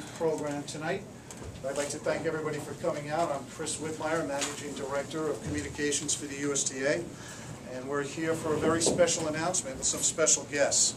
brief program tonight. I'd like to thank everybody for coming out. I'm Chris Whitmire, Managing Director of Communications for the USTA, and we're here for a very special announcement with some special guests.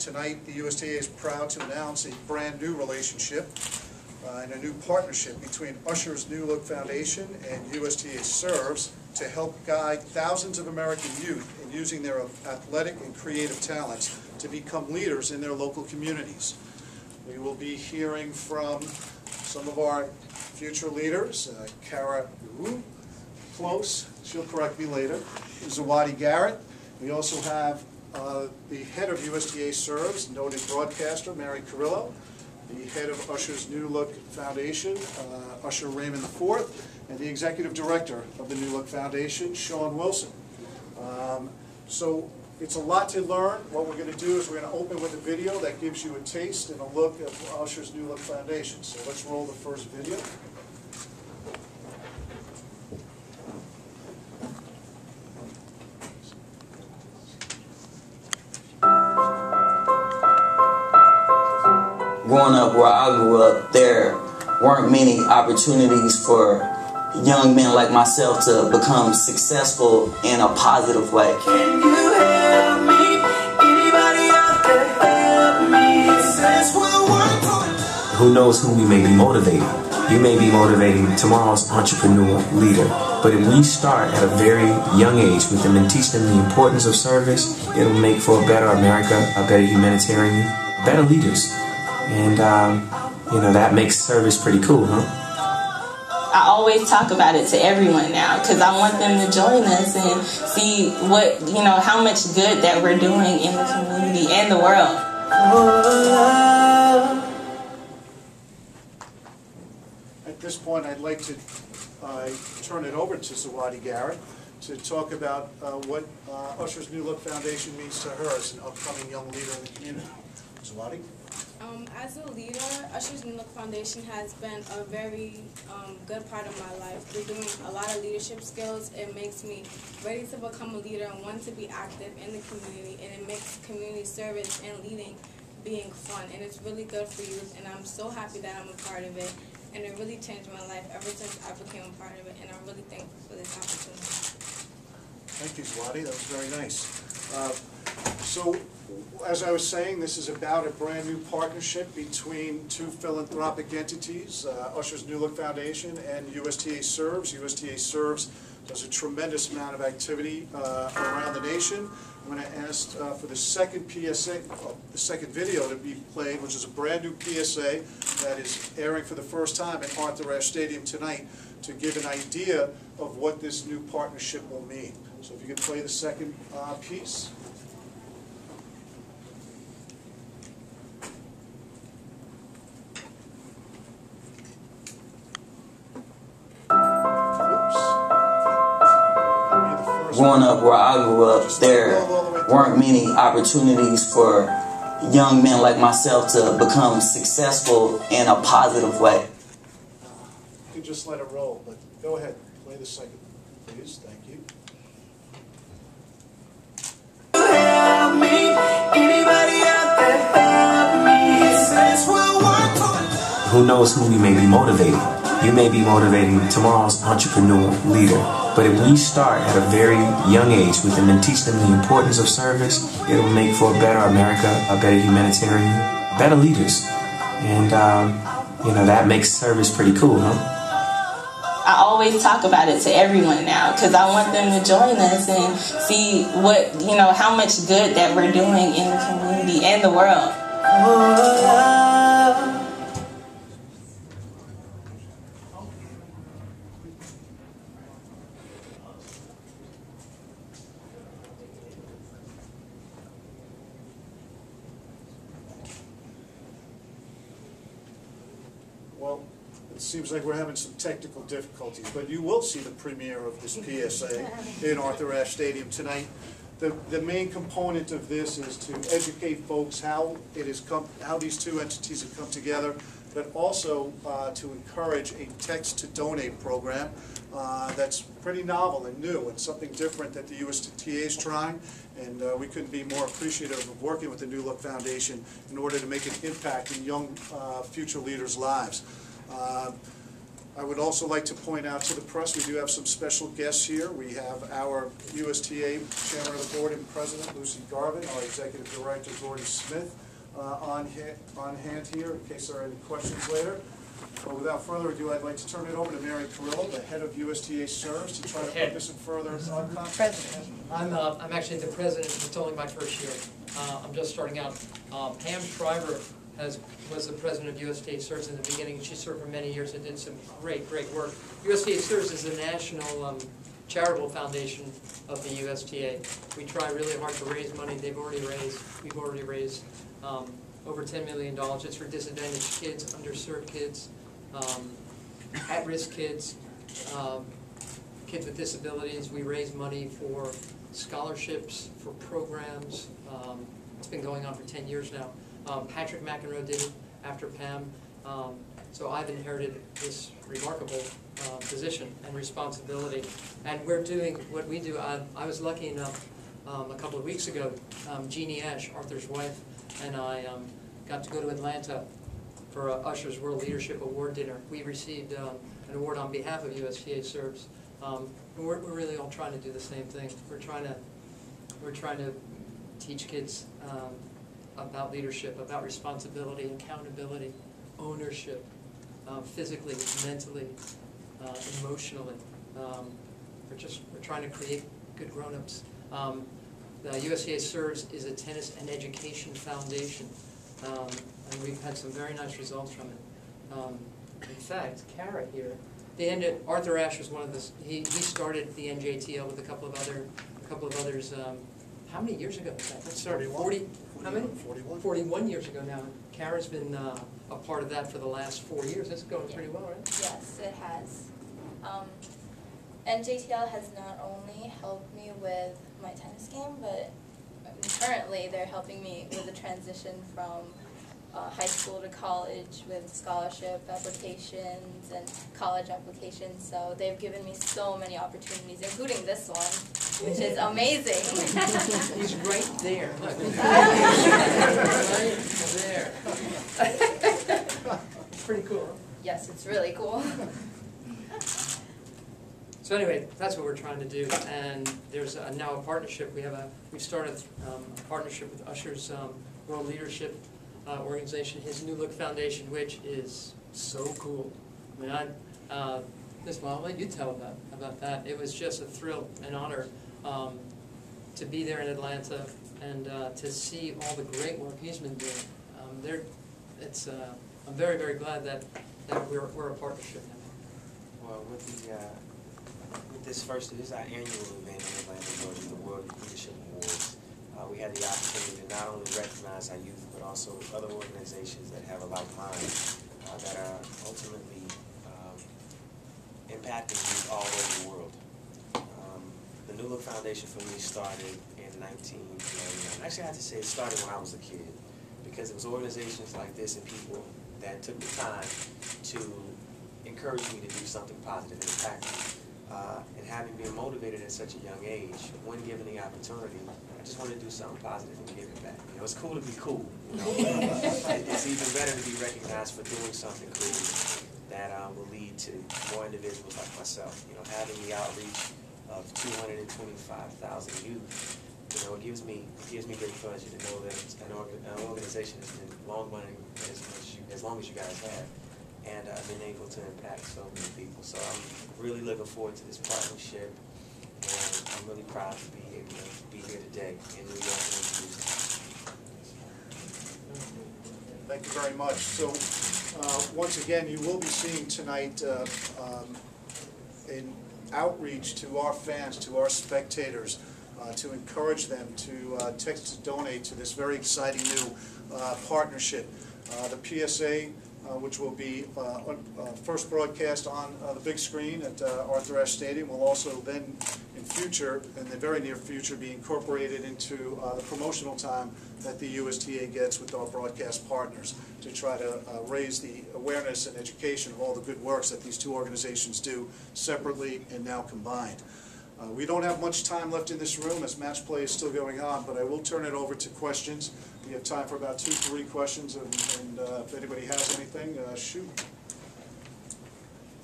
Tonight, the USTA is proud to announce a brand new relationship and a new partnership between Usher's New Look Foundation and USTA'S Serves to help guide thousands of American youth in using their athletic and creative talents to become leaders in their local communities. We will be hearing from some of our future leaders, Kara Close, she'll correct me later, Zawadi Garrett. We also have the head of USTA'S Serves, noted broadcaster Mary Carrillo, the head of Usher's New Look Foundation, Usher Raymond IV, and the executive director of the New Look Foundation, Sean Wilson. So it's a lot to learn. What we're going to do is we're going to open with a video that gives you a taste and a look of Usher's New Look Foundation. So let's roll the first video. Growing up where I grew up, there weren't many opportunities for young men like myself to become successful in a positive way. Can you help me? Anybody out there help me? Since we're working. Who knows who we may be motivating? You may be motivating tomorrow's entrepreneur leader. But if we start at a very young age with them and teach them the importance of service, it'll make for a better America, a better humanitarian, better leaders. And, you know, that makes service pretty cool, huh? I always talk about it to everyone now because I want them to join us and see what, you know, how much good that we're doing in the community and the world. At this point, I'd like to turn it over to Zawadi Garrett to talk about what Usher's New Look Foundation means to her as an upcoming young leader in the community. Zawadi? As a leader, Usher's New Look Foundation has been a very good part of my life. They're doing a lot of leadership skills. It makes me ready to become a leader and want to be active in the community, and it makes community service and leading being fun, and it's really good for youth, and I'm so happy that I'm a part of it, and it really changed my life ever since I became a part of it, and I'm really thankful for this opportunity. Thank you, Zawadi. That was very nice. So, as I was saying, this is about a brand new partnership between two philanthropic entities, Usher's New Look Foundation and USTA'S Serves. USTA'S Serves does a tremendous amount of activity around the nation. I'm going to ask for the second PSA, the second video to be played, which is a brand new PSA that is airing for the first time at Arthur Ashe Stadium tonight, to give an idea of what this new partnership will mean. So if you could play the second piece. Growing up where I grew up, there weren't many opportunities for young men like myself to become successful in a positive way. You can just let it roll, but go ahead, play the second, please. Thank you. Help me. Anybody out there help me? Since we're working. Who knows who we may be motivating? You may be motivating tomorrow's entrepreneur leader. But if we start at a very young age with them and teach them the importance of service, it'll make for a better America, a better humanitarian, better leaders. And, you know, that makes service pretty cool, huh? I always talk about it to everyone now because I want them to join us and see what, you know, how much good that we're doing in the community and the world. Well, it seems like we're having some technical difficulties, but you will see the premiere of this PSA in Arthur Ashe Stadium tonight. The main component of this is to educate folks how these two entities have come together, but also to encourage a text-to-donate program that's pretty novel and new and something different that the USTA is trying, and we couldn't be more appreciative of working with the New Look Foundation in order to make an impact in young future leaders' lives. I would also like to point out to the press, we do have some special guests here. We have our USTA Chairman of the Board and President, Lucy Garvin, our Executive Director, Gordon Smith, on hand here in case there are any questions later. But without further ado, I'd like to turn it over to Mary Carrillo, the head of USTA'S, to try to put this in further context. I'm actually the president. It's only my first year. I'm just starting out. Pam Shriver was the president of USTA'S in the beginning. She served for many years and did some great work. USTA'S is the national charitable foundation of the USTA. We try really hard to raise money. We've already raised over $10 million. It's for disadvantaged kids, underserved kids, at-risk kids, kids with disabilities. We raise money for scholarships, for programs. It's been going on for 10 years now. Patrick McEnroe did it after Pam. So I've inherited this remarkable position and responsibility. And we're doing what we do. I was lucky enough a couple of weeks ago, Jeannie Ash, Arthur's wife, and I got to go to Atlanta for Usher's World Leadership Award dinner. We received an award on behalf of USTA'S. We're really all trying to do the same thing. We're trying to teach kids about leadership, about responsibility, accountability, ownership, physically, mentally, emotionally. We're trying to create good grown-ups. The USTA'S is a tennis and education foundation, and we've had some very nice results from it. In fact, Kara here, Arthur Ashe was one of the. He started the NJTL with a couple of others. How many years ago was that? That started 40. How many? 41. 41 years ago now. Kara's been a part of that for the last 4 years. It's going pretty well, right? Yes, it has. NJTL has not only helped me with my tennis game, but currently they're helping me with the transition from high school to college with scholarship applications and college applications. So they've given me so many opportunities, including this one, which is amazing. He's right there. Look. Right there. It's pretty cool, huh? Yes, it's really cool. So anyway, that's what we're trying to do, and there's now a partnership. We've started a partnership with Usher's World Leadership organization, his New Look Foundation, which is so cool. I mean, I'll let you tell about that. It was just a thrill, an honor to be there in Atlanta and to see all the great work he's been doing. I'm very glad that we're a partnership now. Well, with this is our annual event in Atlanta, Georgia, the World Leadership Awards. We had the opportunity to not only recognize our youth, but also other organizations that have a like mind that are ultimately impacting youth all over the world. The New Look Foundation for me started in 1999. Actually, I have to say it started when I was a kid, because it was organizations like this and people that took the time to encourage me to do something positive and impactful. And having been motivated at such a young age, when given the opportunity, I just wanted to do something positive and give it back. You know, it's cool to be cool. You know? It's even better to be recognized for doing something creative that will lead to more individuals like myself. You know, having the outreach of 225,000 youth, you know, it gives me great pleasure to know that an organization has been long running as long as you guys have, and I've been able to impact so many people. So I'm really looking forward to this partnership, and I'm really proud to be able to be here today in New York and introduce it. Thank you very much. So once again, you will be seeing tonight an outreach to our fans, to our spectators, to encourage them to text to donate to this very exciting new partnership. The PSA which will be first broadcast on the big screen at Arthur Ashe Stadium. Will also then, in the very near future, be incorporated into the promotional time that the USTA gets with our broadcast partners to try to raise the awareness and education of all the good works that these two organizations do separately and now combined. We don't have much time left in this room as match play is still going on, but I will turn it over to questions. We have time for about 2-3 questions, and if anybody has anything, shoot.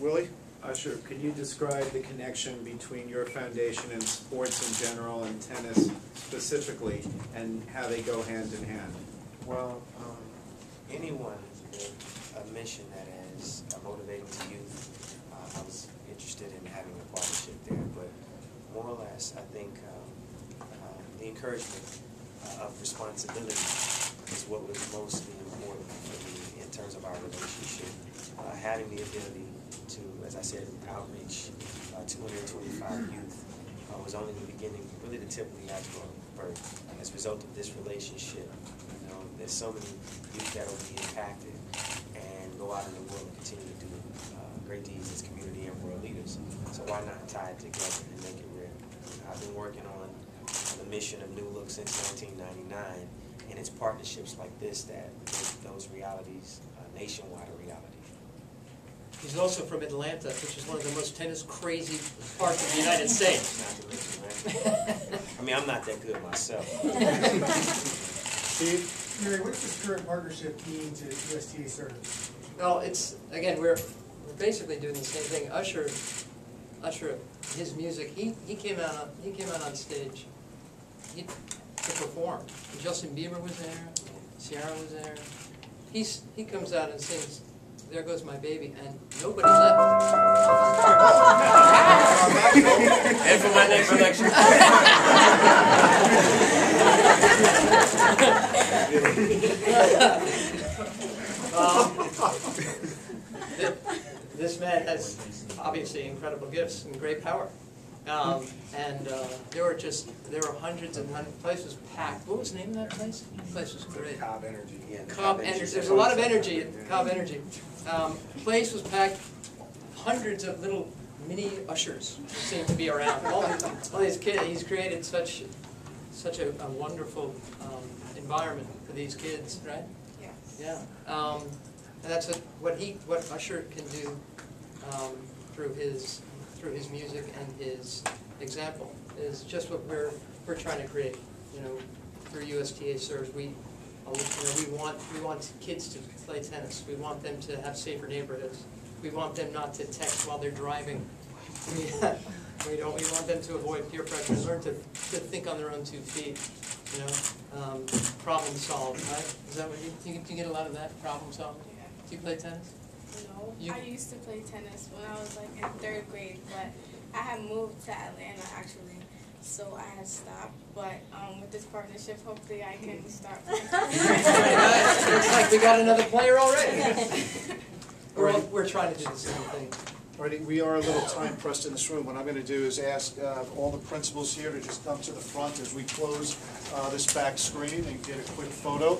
Willie? Usher, could you describe the connection between your foundation and sports in general and tennis specifically, and how they go hand in hand? Well, anyone with a mission that is motivating to youth, I was interested in having a partnership there, but more or less, I think the encouragement of responsibility is what was mostly important for me in terms of our relationship. Having the ability to, as I said, outreach 225 youth was only the beginning, really the tip of the iceberg. As a result of this relationship, there's so many youth that will be impacted and go out in the world and continue to do great deeds as community and world leaders. So why not tie it together and make it real? I've been working on the mission of New Look since 1999, and it's partnerships like this that make those realities nationwide a reality. He's also from Atlanta, which is one of the most tennis-crazy parts of the United States. I mean, I'm not that good myself. Steve? Mary, what's this current partnership mean to USTA service? Well, it's, again, we're basically doing the same thing. Usher, his music, he came out on stage to perform. Justin Bieber was there, Ciara was there. He comes out and sings "There Goes My Baby," and nobody left. And for my next election. This man has obviously incredible gifts and great power. There were hundreds and hundreds. The place was packed. What was the name of that place? The place was great. Cobb Energy. Yeah, Cobb Energy. There's a lot of energy at Cobb Energy. The place was packed. Hundreds of little mini Ushers seem to be around. All these kids. He's created such a wonderful environment for these kids, right? Yes. Yeah. And that's what Usher can do through his music and his example is just what we're trying to create. Through USTA-SERS, we want kids to play tennis. We want them to have safer neighborhoods. We want them not to text while they're driving. We want them to avoid peer pressure and learn to think on their own 2 feet. Problem solve, right? Is that what you get a lot of that, problem solve? Yeah. Do you play tennis? No, I used to play tennis when I was like in 3rd grade, but I had moved to Atlanta actually, so I had stopped. But with this partnership, hopefully I can start playing. Looks like we got another player already. We're trying to do the same thing. Alrighty, we are a little time pressed in this room. What I'm going to do is ask all the principals here to just come to the front as we close this back screen and get a quick photo.